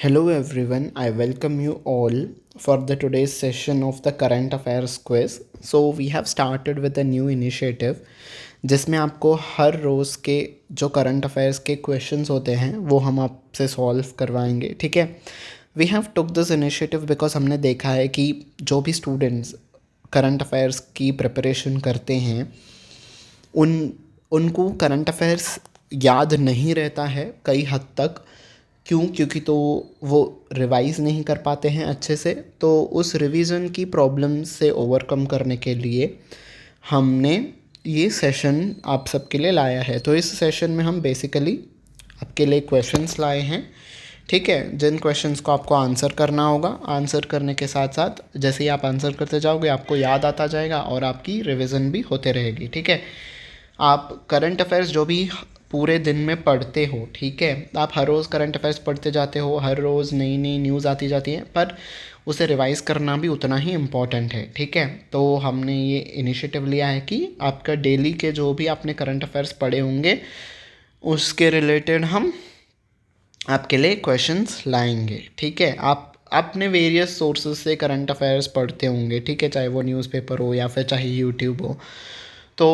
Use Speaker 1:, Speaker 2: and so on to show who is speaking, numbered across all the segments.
Speaker 1: Hello everyone, I welcome you all for the today's session of the current affairs quiz. So we have started with a new initiative जिसमें आपको हर रोज़ के जो current affairs के questions होते हैं वो हम आपसे सॉल्व करवाएंगे, ठीक है। We have took this initiative because हमने देखा है कि जो भी स्टूडेंट्स करंट अफेयर्स की प्रिपरेशन करते हैं उनको करंट अफेयर्स याद नहीं रहता है कई हद तक। क्योंकि तो वो रिवाइज़ नहीं कर पाते हैं अच्छे से। तो उस रिवीजन की प्रॉब्लम से ओवरकम करने के लिए हमने ये सेशन आप सबके लिए लाया है। तो इस सेशन में हम बेसिकली आपके लिए क्वेश्चंस लाए हैं, ठीक है, जिन क्वेश्चंस को आपको आंसर करना होगा। आंसर करने के साथ साथ जैसे ही आप आंसर करते जाओगे आपको याद आता जाएगा और आपकी रिवीजन भी होते रहेगी, ठीक है। आप करंट अफेयर्स जो भी पूरे दिन में पढ़ते हो, ठीक है, आप हर रोज़ करंट अफेयर्स पढ़ते जाते हो, हर रोज़ नई नई न्यूज़ आती जाती हैं, पर उसे रिवाइज़ करना भी उतना ही इम्पॉर्टेंट है, ठीक है। तो हमने ये इनिशिएटिव लिया है कि आपका डेली के जो भी आपने करंट अफेयर्स पढ़े होंगे उसके रिलेटेड हम आपके लिए क्वेश्चंस लाएंगे, ठीक है। आप अपने वेरियस सोर्सेज से करंट अफेयर्स पढ़ते होंगे, ठीक है, चाहे वो न्यूज़पेपर हो या फिर चाहे यूट्यूब हो। तो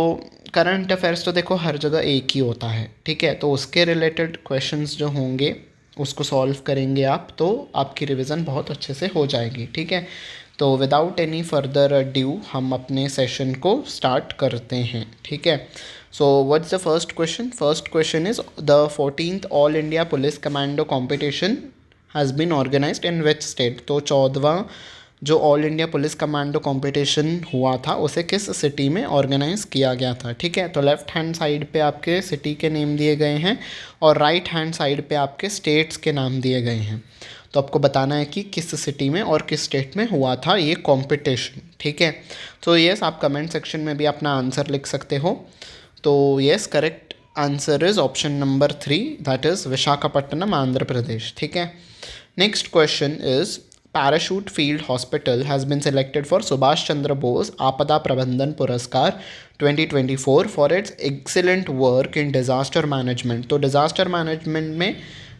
Speaker 1: करंट अफेयर्स तो देखो हर जगह एक ही होता है, ठीक है। तो उसके रिलेटेड क्वेश्चंस जो होंगे उसको सॉल्व करेंगे आप, तो आपकी रिवीजन बहुत अच्छे से हो जाएगी, ठीक है। तो विदाउट एनी फर्दर ड्यू हम अपने सेशन को स्टार्ट करते हैं, ठीक है। So what's the first question? First question is the 14th all India police commando competition has been organized in which state? तो 14वां जो all India police commando competition हुआ था उसे किस सिटी में ऑर्गेनाइज किया गया था, ठीक है। तो लेफ्ट हैंड साइड पे आपके सिटी के नेम दिए गए हैं और राइट हैंड साइड पे आपके स्टेट्स के नाम दिए गए हैं। तो आपको बताना है कि किस सिटी में और किस स्टेट में हुआ था ये कंपटीशन, ठीक है। तो यस, आप कमेंट सेक्शन में भी अपना आंसर लिख सकते हो। तो yes, correct answer is option number 3, that is Visakhapatnam, Andhra Pradesh, ठीक है। Next question is Parachute Field Hospital has been selected for Subhash Chandra Bose Apada Prabandhan Puraskar 2024 for its excellent work in disaster management. तो disaster management में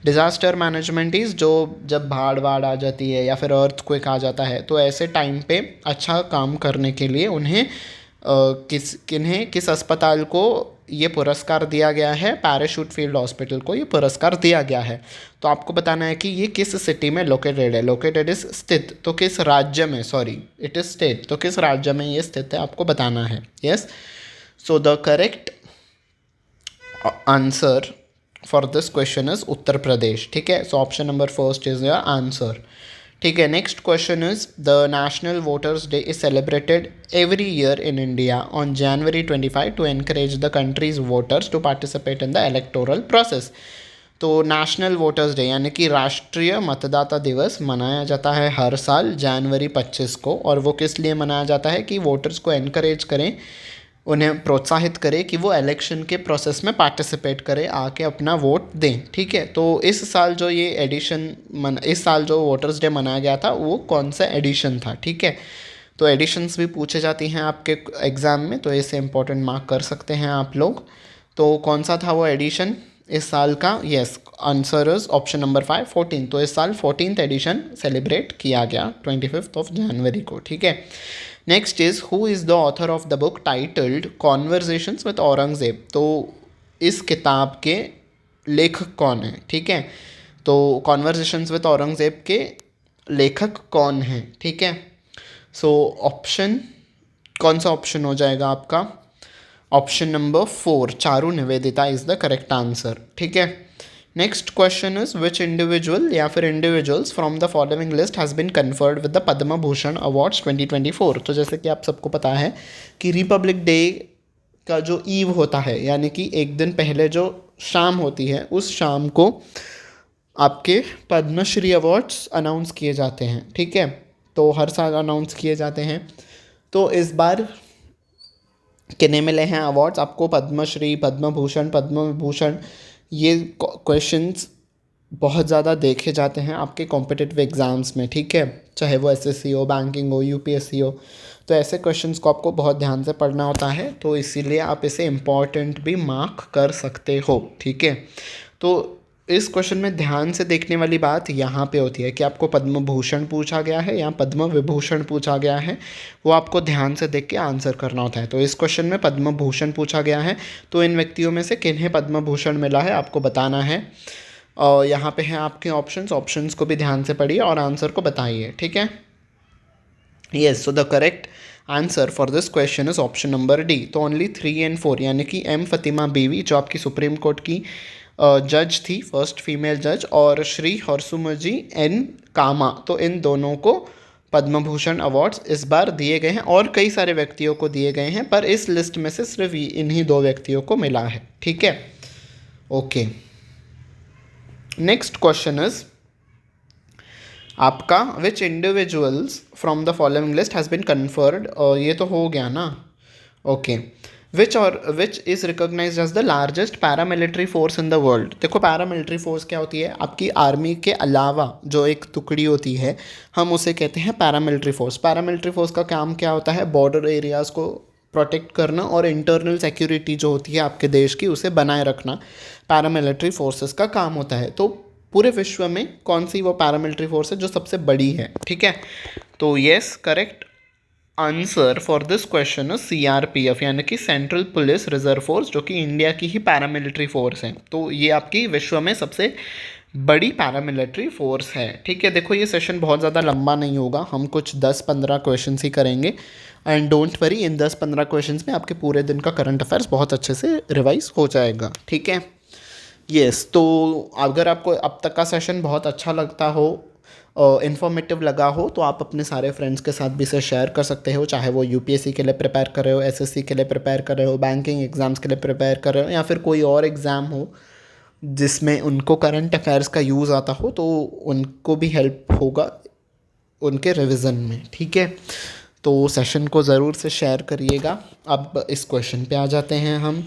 Speaker 1: disaster management is जो जब भाड़ वाड़ आ जाती है या फिर अर्थक्वेक आ जाता है तो ऐसे टाइम पे अच्छा काम करने के लिए उन्हें किस अस्पताल को ये पुरस्कार दिया गया है? पैराशूट फील्ड हॉस्पिटल को ये पुरस्कार दिया गया है। तो आपको बताना है कि ये किस सिटी में लोकेटेड है। लोकेटेड इज स्थित, तो किस राज्य में, सॉरी इट इज स्टेट, तो किस राज्य में ये स्थित है आपको बताना है। Yes, so the correct answer for this question is Uttar Pradesh, ठीक है। So option number first is your answer, ठीक है। Next question is the national voters day is celebrated every year in India on January 25 to encourage the country's voters to participate in the electoral process. तो नेशनल voters डे यानी कि राष्ट्रीय मतदाता दिवस मनाया जाता है हर साल जनवरी 25 को, और वो किस लिए मनाया जाता है? कि वोटर्स को एनकरेज करें, उन्हें प्रोत्साहित करें कि वो इलेक्शन के प्रोसेस में पार्टिसिपेट करें, आके अपना वोट दें, ठीक है। तो इस साल जो ये इस साल जो वोटर्स डे मनाया गया था वो कौन सा एडिशन था, ठीक है। तो एडिशंस भी पूछे जाती हैं आपके एग्ज़ाम में, तो इसे इंपॉर्टेंट मार्क कर सकते हैं आप लोग। तो कौन सा था वो एडिशन इस साल का? Yes, answer is option number 5, 14। तो इस साल 14th एडिशन सेलिब्रेट किया गया 25 जनवरी को, ठीक है। Next is who is the author of the book titled conversations with Aurangzeb? तो इस किताब के लेखक कौन है, ठीक है। तो कॉन्वर्जेशंस विद औरंगजेब के लेखक कौन हैं, ठीक है। सो ऑप्शन कौन सा ऑप्शन हो जाएगा आपका? Option number 4, Charu Nivedita is the correct answer, ठीक है। Next question is which individual या फिर individuals from the following list has been conferred with the Padma Bhushan awards 2024? तो जैसे कि आप सबको पता है कि रिपब्लिक डे का जो ईव होता है यानी कि एक दिन पहले जो शाम होती है उस शाम को आपके पद्मश्री अवार्ड्स अनाउंस किए जाते हैं, ठीक है। तो हर साल अनाउंस किए जाते हैं। तो इस बार किन्हें मिले हैं अवार्ड्स आपको? पद्मश्री, पद्म भूषण, पद्म विभूषण। ये क्वेश्चंस बहुत ज़्यादा देखे जाते हैं आपके कॉम्पिटिटिव एग्ज़ाम्स में, ठीक है, चाहे वो एसएससी हो, बैंकिंग हो, यूपीएससी हो। तो ऐसे क्वेश्चंस को आपको बहुत ध्यान से पढ़ना होता है, तो इसीलिए आप इसे इम्पॉर्टेंट भी मार्क कर सकते हो, ठीक है। तो इस क्वेश्चन में ध्यान से देखने वाली बात यहाँ पे होती है कि आपको पद्म भूषण पूछा गया है या पद्म विभूषण पूछा गया है, वो आपको ध्यान से देख के आंसर करना होता है। तो इस क्वेश्चन में पद्म भूषण पूछा गया है, तो इन व्यक्तियों में से किन्हें पद्म भूषण मिला है आपको बताना है। और यहाँ पे हैं आपके ऑप्शंस को भी ध्यान से पढ़िए और आंसर को बताइए, ठीक है। Yes, so the correct answer for this question is option number D. तो ओनली 3 and 4 यानी कि एम फतिमा बीवी जो आपकी सुप्रीम कोर्ट की जज थी, फर्स्ट फीमेल जज, और श्री हरसुमजी एन कामा, तो इन दोनों को पद्म भूषण अवार्ड्स इस बार दिए गए हैं और कई सारे व्यक्तियों को दिए गए हैं, पर इस लिस्ट में से सिर्फ इन्हीं 2 व्यक्तियों को मिला है, ठीक है। ओके, नेक्स्ट क्वेश्चन इज आपका which individuals from the following list has been conferred, ये तो हो गया ना। Okay, which is recognized as the largest paramilitary force in the world. देखो, पैरामिलिट्री फोर्स क्या होती है, आपकी आर्मी के अलावा जो एक टुकड़ी होती है, हम उसे कहते हैं पैरामिलिट्री फोर्स। पैरामिलिट्री फोर्स का काम क्या होता है, बॉर्डर एरियाज़ को प्रोटेक्ट करना और इंटरनल सिक्योरिटी जो होती है आपके देश की, उसे बनाए रखना पैरामिलिट्री फोर्सेस का काम होता है। तो पूरे विश्व में कौन सी वो पैरामिलिट्री फोर्स है जो सबसे बड़ी है, ठीक है। तो yes, correct answer for this question is CRPF यानी कि सेंट्रल पुलिस रिजर्व फोर्स, जो कि इंडिया की ही पैरामिलिट्री फोर्स है। तो ये आपकी विश्व में सबसे बड़ी पैरामिलिट्री फोर्स है, ठीक है। देखो, ये सेशन बहुत ज़्यादा लंबा नहीं होगा, हम कुछ 10-15 क्वेश्चन ही करेंगे and don't worry, in 10-15 question में आपके पूरे दिन का करंट अफेयर्स बहुत अच्छे से रिवाइज हो जाएगा, ठीक है। येस, तो अगर आपको अब तक का सेशन बहुत अच्छा लगता हो, इन्फॉर्मेटिव लगा हो, तो आप अपने सारे फ्रेंड्स के साथ भी इसे शेयर कर सकते हो, चाहे वो UPSC के लिए प्रिपेयर कर रहे हो, SSC के लिए प्रिपेयर कर रहे हो, बैंकिंग एग्ज़ाम्स के लिए प्रिपेयर कर रहे हो, या फिर कोई और एग्ज़ाम हो जिसमें उनको करंट अफेयर्स का यूज़ आता हो, तो उनको भी हेल्प होगा उनके रिवीजन में, ठीक है। तो सेशन को ज़रूर से शेयर करिएगा। अब इस क्वेश्चन पे आ जाते हैं हम।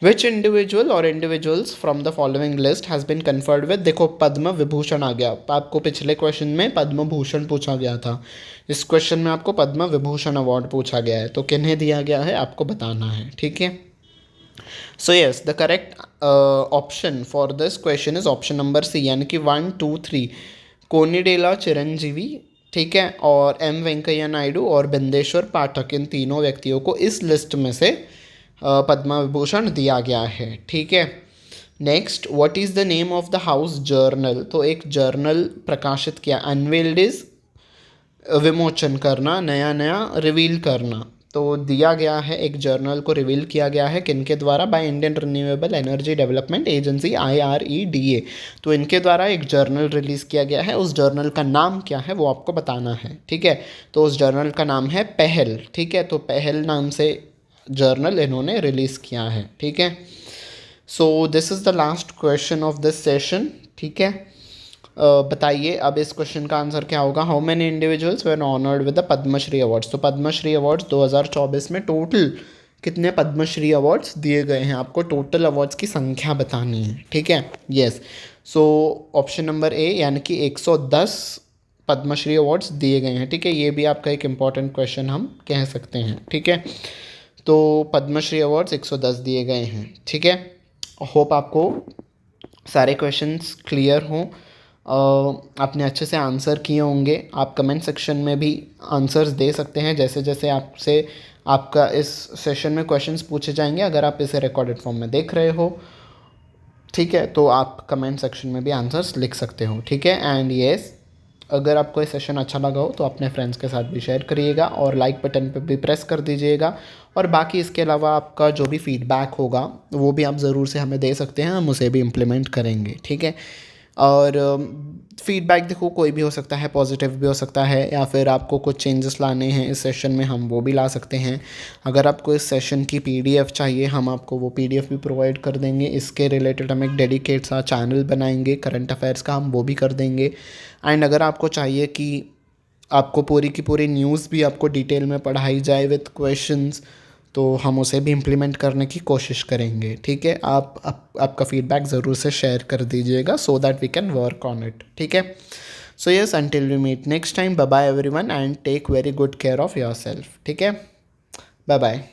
Speaker 1: विच इंडिविजुअल और individuals from the following list has been conferred with, देखो पद्म विभूषण आ गया, आपको पिछले क्वेश्चन में पद्म भूषण पूछा गया था, इस क्वेश्चन में आपको पद्म विभूषण अवार्ड पूछा गया है, तो किन्हें दिया गया है आपको बताना है, ठीक है। So yes, the correct option for this question is option number C, यानी कि 1, 2, 3 कोनिडेला चिरंजीवी, ठीक है, और M वेंकैया नायडू और बिंदेश्वर पाठक, इन तीनों व्यक्तियों को इस लिस्ट में से पद्म विभूषण दिया गया है, ठीक है। Next, what is the name of the house journal, तो एक जर्नल प्रकाशित किया, अनवेल्ड इज विमोचन करना, नया नया रिवील करना, तो दिया गया है, एक जर्नल को रिवील किया गया है किनके द्वारा, by Indian renewable energy development agency IREDA, तो इनके द्वारा एक जर्नल रिलीज़ किया गया है। उस जर्नल का नाम क्या है वो आपको बताना है, ठीक है। तो उस जर्नल का नाम है पहल, ठीक है, तो पहल नाम से जर्नल इन्होंने रिलीज़ किया है, ठीक है। So this is the last question of this session, ठीक है। बताइए अब इस क्वेश्चन का आंसर क्या होगा। How many individuals were honoured with the Padmashri awards, तो पद्मश्री अवार्ड्स 2024 में टोटल कितने पद्मश्री अवार्ड्स दिए गए हैं, आपको टोटल अवार्ड्स की संख्या बतानी है, ठीक है। Yes, so option number A यानी कि 110 पद्मश्री अवार्ड्स दिए गए हैं, ठीक है। ये भी आपका एक इम्पॉर्टेंट क्वेश्चन हम कह सकते हैं, ठीक है। तो पद्मश्री अवार्ड्स 110 दिए गए हैं, ठीक है। होप आपको सारे क्वेश्चंस क्लियर हों, आपने अच्छे से आंसर किए होंगे। आप कमेंट सेक्शन में भी आंसर्स दे सकते हैं जैसे जैसे आपसे आपका इस सेशन में क्वेश्चंस पूछे जाएंगे। अगर आप इसे रिकॉर्डेड फॉर्म में देख रहे हो, ठीक है, तो आप कमेंट सेक्शन में भी आंसर्स लिख सकते हो, ठीक है। एंड येस, अगर आपको ये सेशन अच्छा लगा हो तो अपने फ्रेंड्स के साथ भी शेयर करिएगा और लाइक बटन पर भी प्रेस कर दीजिएगा। और बाकी इसके अलावा आपका जो भी फीडबैक होगा वो भी आप ज़रूर से हमें दे सकते हैं, हम उसे भी इम्प्लीमेंट करेंगे, ठीक है। और फीडबैक देखो कोई भी हो सकता है, पॉजिटिव भी हो सकता है, या फिर आपको कुछ चेंजेस लाने हैं इस सेशन में, हम वो भी ला सकते हैं। अगर आपको इस सेशन की PDF चाहिए, हम आपको वो PDF भी प्रोवाइड कर देंगे। इसके रिलेटेड हम एक डेडिकेट सा चैनल बनाएंगे करंट अफेयर्स का, हम वो भी कर देंगे। एंड अगर आपको चाहिए कि आपको पूरी की पूरी न्यूज़ भी आपको डिटेल में पढ़ाई जाए विथ क्वेश्चंस, तो हम उसे भी इम्प्लीमेंट करने की कोशिश करेंगे, ठीक है। आपका फीडबैक ज़रूर से शेयर कर दीजिएगा so that we can work on it, ठीक है। So yes, until we meet next time, bye bye everyone and take very good care of yourself, ठीक है। Bye bye.